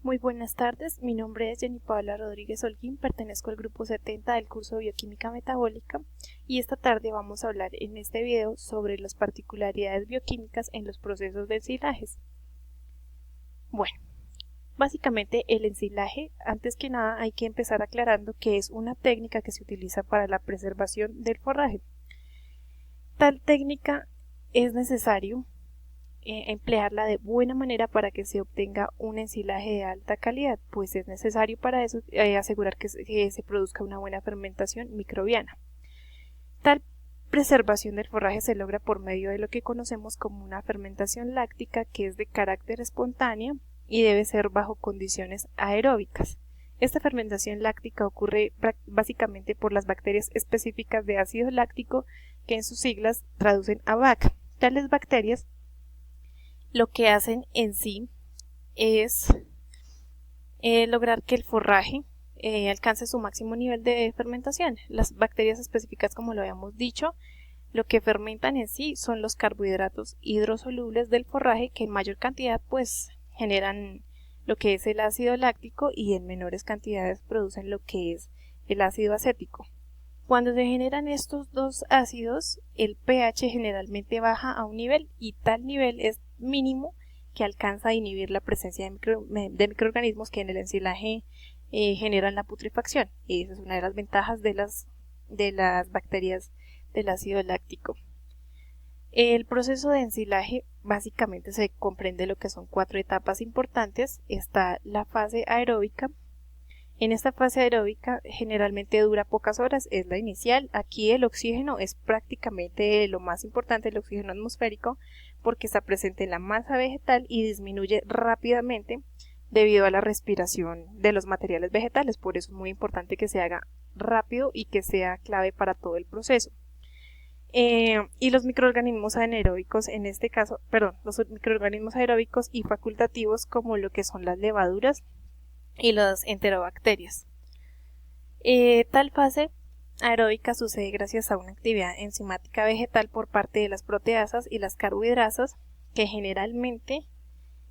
Muy buenas tardes, mi nombre es Jenny Paula Rodríguez Holguín, pertenezco al grupo 70 del curso de Bioquímica Metabólica y esta tarde vamos a hablar en este video sobre las particularidades bioquímicas en los procesos de ensilajes. Bueno, básicamente el ensilaje, antes que nada hay que empezar aclarando que es una técnica que se utiliza para la preservación del forraje. Tal técnica es necesario emplearla de buena manera para que se obtenga un ensilaje de alta calidad, pues es necesario para eso asegurar que se produzca una buena fermentación microbiana. Tal preservación del forraje se logra por medio de lo que conocemos como una fermentación láctica, que es de carácter espontánea y debe ser bajo condiciones aeróbicas. Esta fermentación láctica ocurre básicamente por las bacterias específicas de ácido láctico, que en sus siglas traducen a BAC. Tales bacterias lo que hacen en sí es lograr que el forraje alcance su máximo nivel de fermentación. Las bacterias específicas, como lo habíamos dicho, lo que fermentan en sí son los carbohidratos hidrosolubles del forraje, que en mayor cantidad pues generan lo que es el ácido láctico y en menores cantidades producen lo que es el ácido acético. Cuando se generan estos dos ácidos, el pH generalmente baja a un nivel, y tal nivel es mínimo que alcanza a inhibir la presencia de microorganismos que en el ensilaje generan la putrefacción. Y esa es una de las ventajas de las bacterias del ácido láctico. El proceso de ensilaje básicamente se comprende lo que son 4 etapas importantes. Está la fase aeróbica. En esta fase aeróbica generalmente dura pocas horas, es la inicial. Aquí el oxígeno es prácticamente lo más importante, el oxígeno atmosférico, porque está presente en la masa vegetal y disminuye rápidamente debido a la respiración de los materiales vegetales. Por eso es muy importante que se haga rápido y que sea clave para todo el proceso. Y los microorganismos anaeróbicos, en este caso, los microorganismos aeróbicos y facultativos, como lo que son las levaduras y las enterobacterias. Tal fase aeróbica sucede gracias a una actividad enzimática vegetal por parte de las proteasas y las carbohidrasas, que generalmente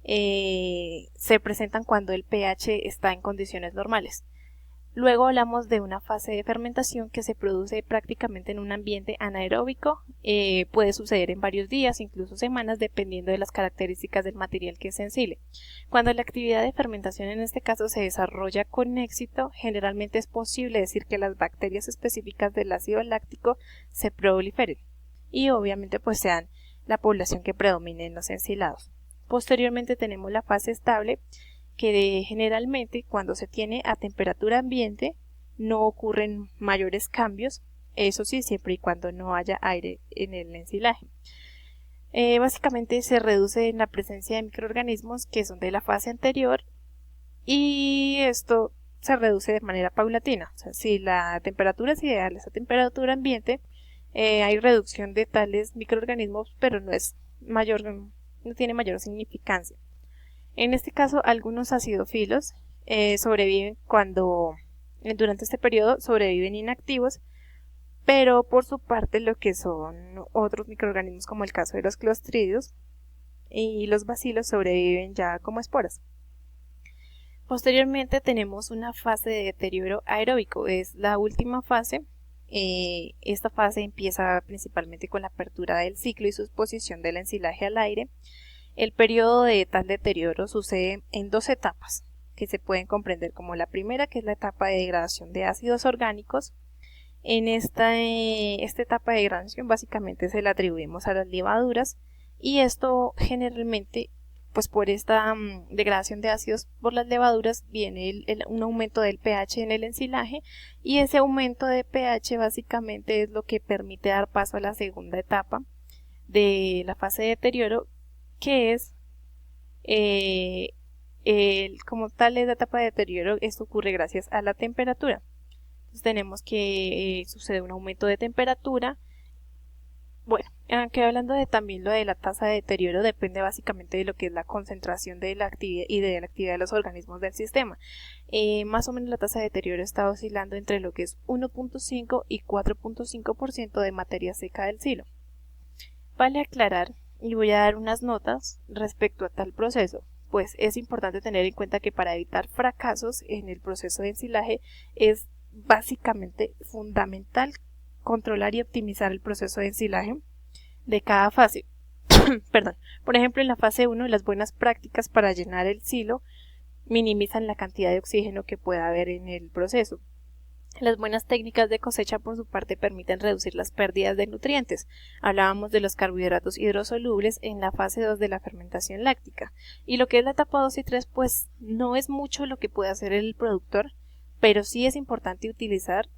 se presentan cuando el pH está en condiciones normales. Luego hablamos de una fase de fermentación que se produce prácticamente en un ambiente anaeróbico. Puede suceder en varios días, incluso semanas, dependiendo de las características del material que se ensile. Cuando la actividad de fermentación en este caso se desarrolla con éxito, generalmente es posible decir que las bacterias específicas del ácido láctico se proliferen y obviamente pues sean la población que predomine en los ensilados. Posteriormente tenemos la fase estable, que generalmente cuando se tiene a temperatura ambiente no ocurren mayores cambios, eso sí, siempre y cuando no haya aire en el ensilaje. Básicamente se reduce en la presencia de microorganismos que son de la fase anterior, y esto se reduce de manera paulatina. O sea, si la temperatura es ideal, esa temperatura ambiente, hay reducción de tales microorganismos, pero no tiene mayor significancia. En este caso, algunos acidofilos sobreviven durante este periodo sobreviven inactivos, pero por su parte lo que son otros microorganismos, como el caso de los clostridios y los bacilos, sobreviven ya como esporas. Posteriormente tenemos una fase de deterioro aeróbico, es la última fase. Esta fase empieza principalmente con la apertura del ciclo y su exposición del ensilaje al aire. El periodo de tal deterioro sucede en 2 etapas, que se pueden comprender como la primera, que es la etapa de degradación de ácidos orgánicos. En esta etapa de degradación básicamente se la atribuimos a las levaduras, y esto generalmente, pues por esta degradación de ácidos por las levaduras, viene un aumento del pH en el ensilaje, y ese aumento de pH básicamente es lo que permite dar paso a la segunda etapa de la fase de deterioro, que es como tal es la etapa de deterioro. Esto ocurre gracias a la temperatura. Entonces tenemos que sucede un aumento de temperatura. Bueno, aunque hablando de también lo de la tasa de deterioro, depende básicamente de lo que es la concentración de la actividad y de la actividad de los organismos del sistema. Más o menos la tasa de deterioro está oscilando entre lo que es 1.5 y 4.5% de materia seca del silo. Vale aclarar, y voy a dar unas notas respecto a tal proceso. pues es importante tener en cuenta que para evitar fracasos en el proceso de ensilaje es básicamente fundamental controlar y optimizar el proceso de ensilaje de cada fase. Perdón. Por ejemplo, en la fase 1, las buenas prácticas para llenar el silo minimizan la cantidad de oxígeno que pueda haber en el proceso. Las buenas técnicas de cosecha, por su parte, permiten reducir las pérdidas de nutrientes. Hablábamos de los carbohidratos hidrosolubles en la fase 2 de la fermentación láctica. Y lo que es la etapa 2 y 3, pues no es mucho lo que puede hacer el productor, pero sí es importante utilizar,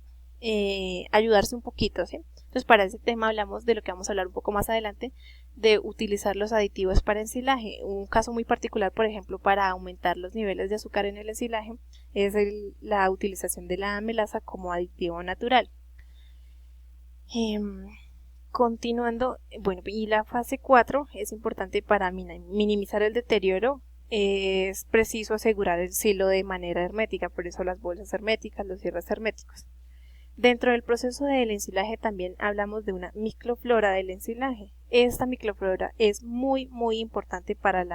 ayudarse un poquito, ¿sí? Entonces, para ese tema hablamos de lo que vamos a hablar un poco más adelante, de utilizar los aditivos para ensilaje. Un caso muy particular, por ejemplo, para aumentar los niveles de azúcar en el ensilaje es la utilización de la amilasa como aditivo natural. Continuando, bueno, y la fase 4 es importante para minimizar el deterioro. Es preciso asegurar el silo de manera hermética, por eso las bolsas herméticas, los cierres herméticos. Dentro del proceso del ensilaje también hablamos de una microflora del ensilaje. Esta microflora es muy importante para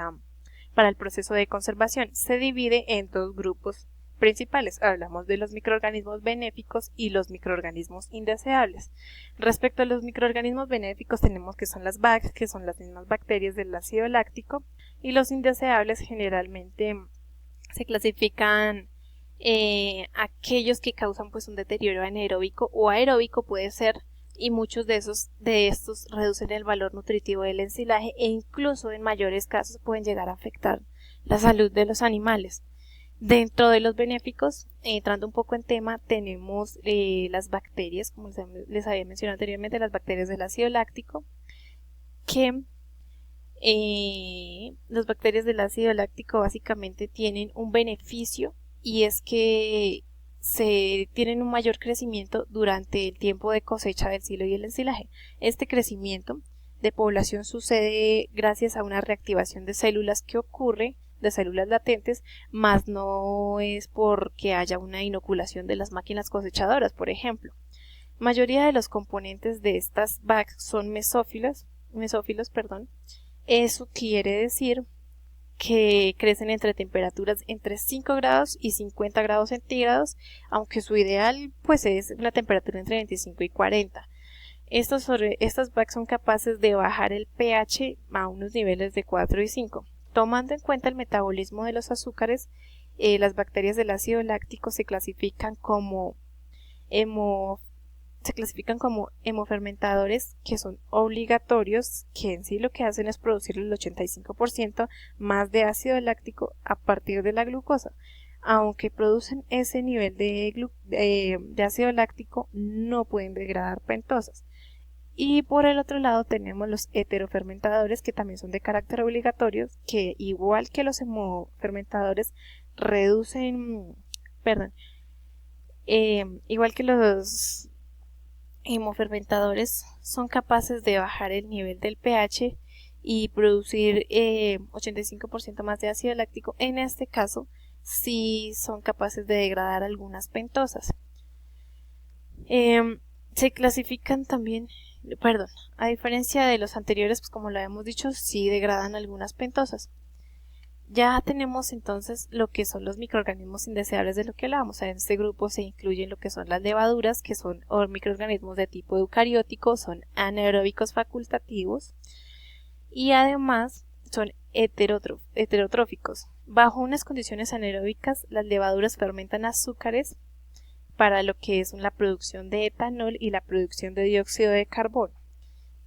el proceso de conservación. Se divide en dos grupos principales. Hablamos de los microorganismos benéficos y los microorganismos indeseables. Respecto a los microorganismos benéficos tenemos que son las BAC, que son las mismas bacterias del ácido láctico, y los indeseables generalmente se clasifican aquellos que causan pues un deterioro anaeróbico o aeróbico puede ser, y muchos de estos reducen el valor nutritivo del ensilaje e incluso en mayores casos pueden llegar a afectar la salud de los animales. Dentro de los benéficos, entrando un poco en tema, tenemos las bacterias, como les había mencionado anteriormente, las bacterias del ácido láctico, que las bacterias del ácido láctico básicamente tienen un beneficio, y es que se tienen un mayor crecimiento durante el tiempo de cosecha del silo y el ensilaje. Este crecimiento de población sucede gracias a una reactivación de células que ocurre, de células latentes, más no es porque haya una inoculación de las máquinas cosechadoras, por ejemplo. La mayoría de los componentes de estas BAC son mesófilos. Eso quiere decir que crecen entre temperaturas entre 5 grados y 50 grados centígrados, aunque su ideal pues es una temperatura entre 25 y 40. Estas BAC son capaces de bajar el pH a unos niveles de 4 y 5. Tomando en cuenta el metabolismo de los azúcares, las bacterias del ácido láctico se clasifican como hemofermentadores, que son obligatorios, que en sí lo que hacen es producir el 85% más de ácido láctico a partir de la glucosa. Aunque producen ese nivel de ácido láctico, no pueden degradar pentosas. Y por el otro lado tenemos los heterofermentadores, que también son de carácter obligatorio, que igual que los hemofermentadores igual que los hemofermentadores son capaces de bajar el nivel del pH y producir 85% más de ácido láctico. En este caso sí son capaces de degradar algunas pentosas. Se clasifican también, a diferencia de los anteriores, pues como lo habíamos dicho, sí degradan algunas pentosas. Ya tenemos entonces lo que son los microorganismos indeseables de lo que hablábamos. En este grupo se incluyen lo que son las levaduras, que son microorganismos de tipo eucariótico, son anaeróbicos facultativos y además son heterotróficos. Bajo unas condiciones anaeróbicas, las levaduras fermentan azúcares para lo que es la producción de etanol y la producción de dióxido de carbono,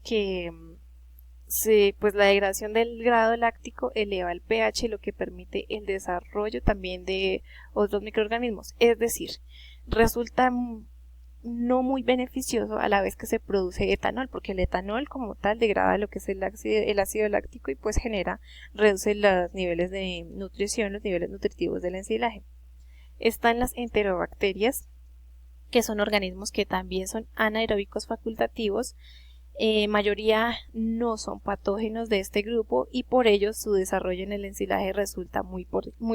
que pues la degradación del grado láctico eleva el pH, lo que permite el desarrollo también de otros microorganismos. Es decir, resulta no muy beneficioso a la vez que se produce etanol, porque el etanol como tal degrada lo que es el ácido láctico y pues reduce los niveles de nutrición, los niveles nutritivos del ensilaje. Están las enterobacterias, que son organismos que también son anaeróbicos facultativos. Mayoría no son patógenos de este grupo y por ello su desarrollo en el ensilaje resulta muy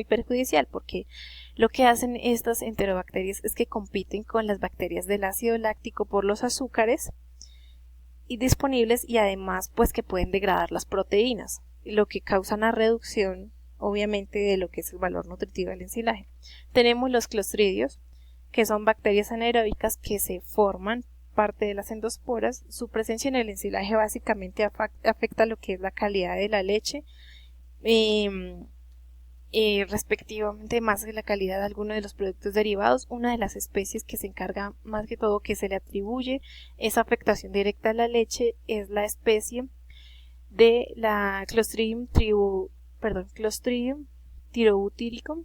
perjudicial, porque lo que hacen estas enterobacterias es que compiten con las bacterias del ácido láctico por los azúcares disponibles y además pues que pueden degradar las proteínas, lo que causa una reducción obviamente de lo que es el valor nutritivo del ensilaje. Tenemos los clostridios, que son bacterias anaeróbicas que se forman parte de las endosporas. Su presencia en el ensilaje básicamente afecta lo que es la calidad de la leche, respectivamente más que la calidad de algunos de los productos derivados. Una de las especies que se encarga más que todo, que se le atribuye esa afectación directa a la leche, es la especie de la Clostridium tyrobutyricum.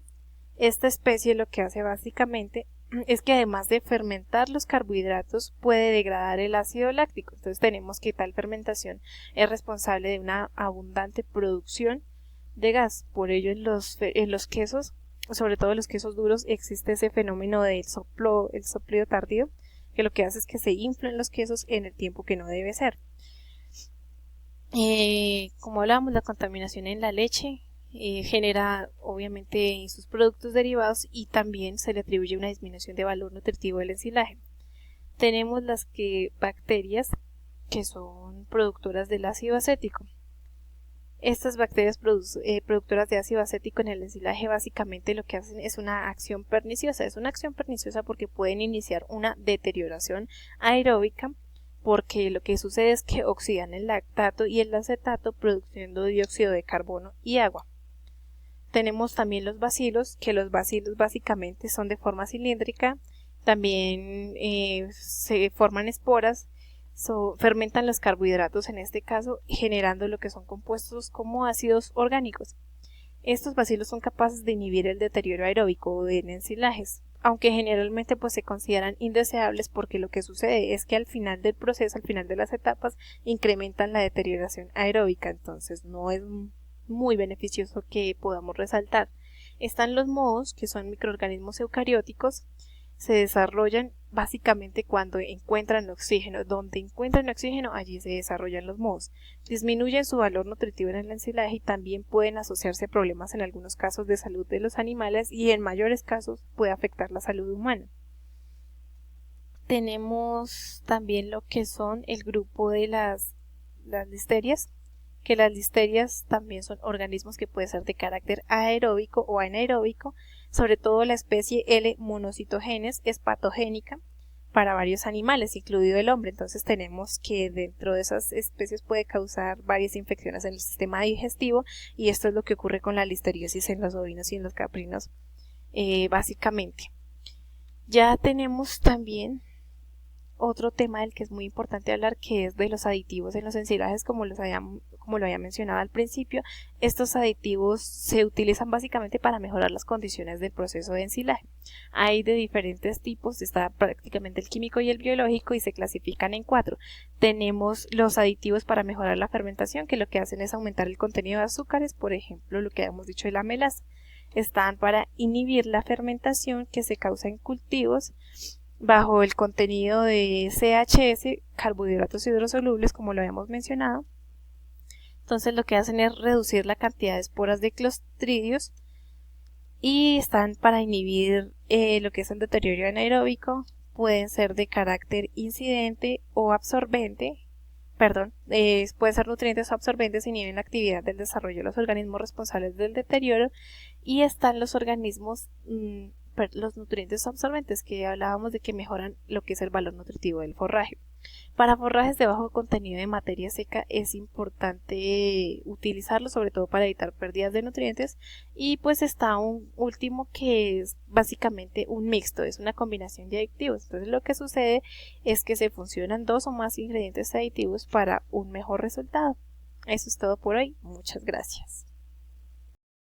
Esta especie lo que hace básicamente es que además de fermentar los carbohidratos puede degradar el ácido láctico. Entonces tenemos que tal fermentación es responsable de una abundante producción de gas. Por ello en los quesos, sobre todo los quesos duros, existe ese fenómeno del soplido tardío, que lo que hace es que se inflan los quesos en el tiempo que no debe ser. Como hablábamos, la contaminación en la leche genera obviamente sus productos derivados y también se le atribuye una disminución de valor nutritivo del ensilaje. Tenemos las bacterias que son productoras del ácido acético. Estas bacterias productoras de ácido acético en el ensilaje básicamente lo que hacen es una acción perniciosa. Es una acción perniciosa porque pueden iniciar una deterioración aeróbica, porque lo que sucede es que oxidan el lactato y el acetato produciendo dióxido de carbono y agua. Tenemos también los bacilos, que los bacilos básicamente son de forma cilíndrica, también se forman esporas, fermentan los carbohidratos en este caso, generando lo que son compuestos como ácidos orgánicos. Estos bacilos son capaces de inhibir el deterioro aeróbico de ensilajes, aunque generalmente pues se consideran indeseables porque lo que sucede es que al final del proceso, al final de las etapas, incrementan la deterioración aeróbica, entonces no es muy beneficioso que podamos resaltar. Están los mohos, que son microorganismos eucarióticos, se desarrollan básicamente cuando encuentran oxígeno. Donde encuentran oxígeno, allí se desarrollan los mohos. Disminuyen su valor nutritivo en el ensilaje y también pueden asociarse a problemas en algunos casos de salud de los animales y en mayores casos puede afectar la salud humana. Tenemos también lo que son el grupo de las listerias, que las listerias también son organismos que pueden ser de carácter aeróbico o anaeróbico. Sobre todo la especie L. monocitogenes es patogénica para varios animales, incluido el hombre. Entonces tenemos que dentro de esas especies puede causar varias infecciones en el sistema digestivo, y esto es lo que ocurre con la listeriosis en los ovinos y en los caprinos básicamente. Ya tenemos también otro tema del que es muy importante hablar, que es de los aditivos en los ensilajes, como lo había mencionado al principio. Estos aditivos se utilizan básicamente para mejorar las condiciones del proceso de ensilaje. Hay de diferentes tipos, está prácticamente el químico y el biológico, y se clasifican en 4. Tenemos los aditivos para mejorar la fermentación, que lo que hacen es aumentar el contenido de azúcares, por ejemplo lo que habíamos dicho de la melaza. Están para inhibir la fermentación, que se causa en cultivos bajo el contenido de CHS, carbohidratos hidrosolubles, como lo habíamos mencionado. Entonces lo que hacen es reducir la cantidad de esporas de clostridios, y están para inhibir lo que es el deterioro anaeróbico. Pueden ser de carácter incidente o absorbente, pueden ser nutrientes o absorbentes, inhiben la actividad del desarrollo de los organismos responsables del deterioro. Y están los organismos los nutrientes absorbentes, que hablábamos de que mejoran lo que es el valor nutritivo del forraje. Para forrajes de bajo contenido de materia seca es importante utilizarlo, sobre todo para evitar pérdidas de nutrientes. Y pues está un último que es básicamente un mixto, es una combinación de aditivos. Entonces lo que sucede es que se funcionan 2 o más ingredientes aditivos para un mejor resultado. Eso es todo por hoy. Muchas gracias.